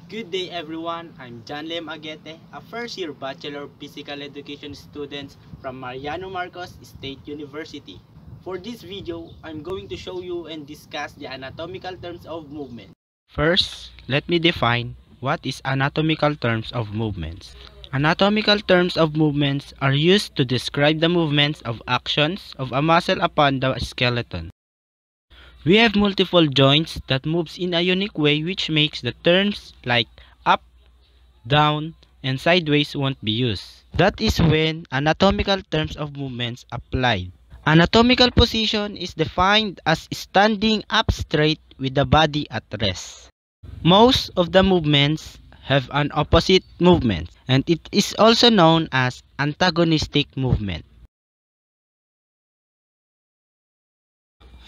Good day everyone, I'm Janleigh M, a first-year Bachelor of Physical Education student from Mariano Marcos State University. For this video, I'm going to show you and discuss the anatomical terms of movement. First, let me define what is anatomical terms of movements. Anatomical terms of movements are used to describe the movements of actions of a muscle upon the skeleton. We have multiple joints that moves in a unique way, which makes the terms like up, down, and sideways won't be used. That is when anatomical terms of movements applied. Anatomical position is defined as standing up straight with the body at rest. Most of the movements have an opposite movement, and it is also known as antagonistic movement.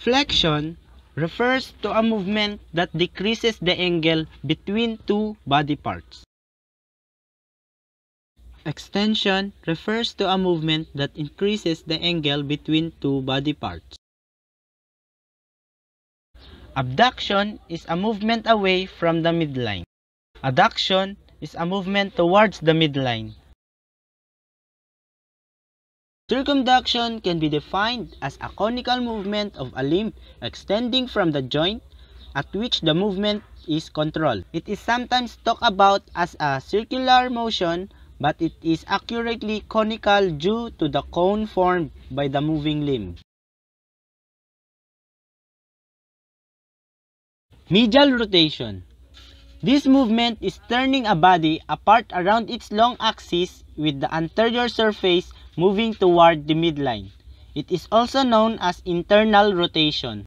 Flexion refers to a movement that decreases the angle between two body parts. Extension refers to a movement that increases the angle between two body parts. Abduction is a movement away from the midline. Adduction is a movement towards the midline. Circumduction can be defined as a conical movement of a limb extending from the joint at which the movement is controlled. It is sometimes talked about as a circular motion, but it is accurately conical due to the cone formed by the moving limb. Medial rotation. This movement is turning a body apart around its long axis with the anterior surface moving toward the midline. It is also known as internal rotation.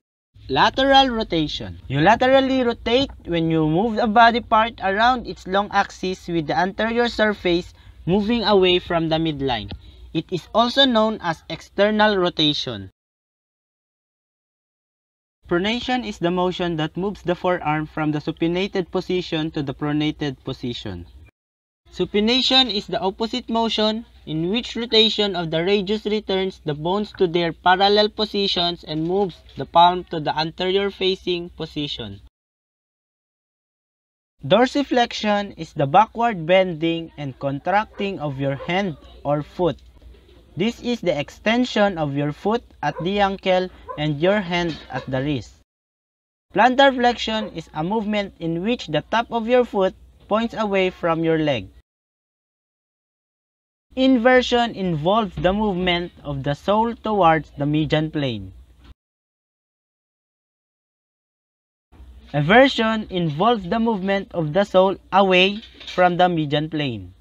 Lateral rotation. You laterally rotate when you move a body part around its long axis with the anterior surface moving away from the midline. It is also known as external rotation. Pronation is the motion that moves the forearm from the supinated position to the pronated position. Supination is the opposite motion in which rotation of the radius returns the bones to their parallel positions and moves the palm to the anterior facing position. Dorsiflexion is the backward bending and contracting of your hand or foot. This is the extension of your foot at the ankle and your hand at the wrist. Plantarflexion is a movement in which the top of your foot points away from your leg. Inversion involves the movement of the sole towards the median plane. Eversion involves the movement of the sole away from the median plane.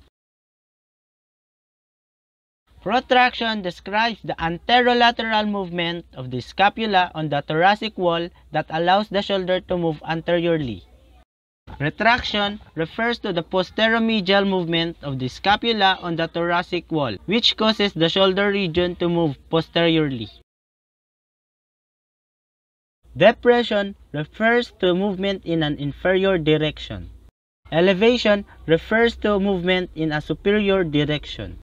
Protraction describes the anterolateral movement of the scapula on the thoracic wall that allows the shoulder to move anteriorly. Retraction refers to the posteromedial movement of the scapula on the thoracic wall, which causes the shoulder region to move posteriorly. Depression refers to movement in an inferior direction. Elevation refers to movement in a superior direction.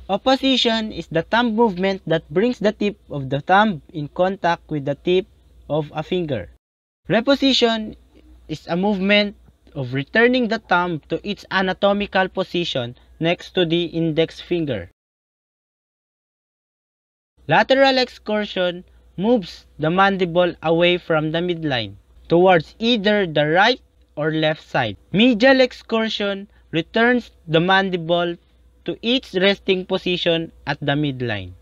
Opposition is the thumb movement that brings the tip of the thumb in contact with the tip of a finger. Reposition is a movement of returning the thumb to its anatomical position next to the index finger. Lateral excursion moves the mandible away from the midline towards either the right or left side. Medial excursion returns the mandible to its resting position at the midline.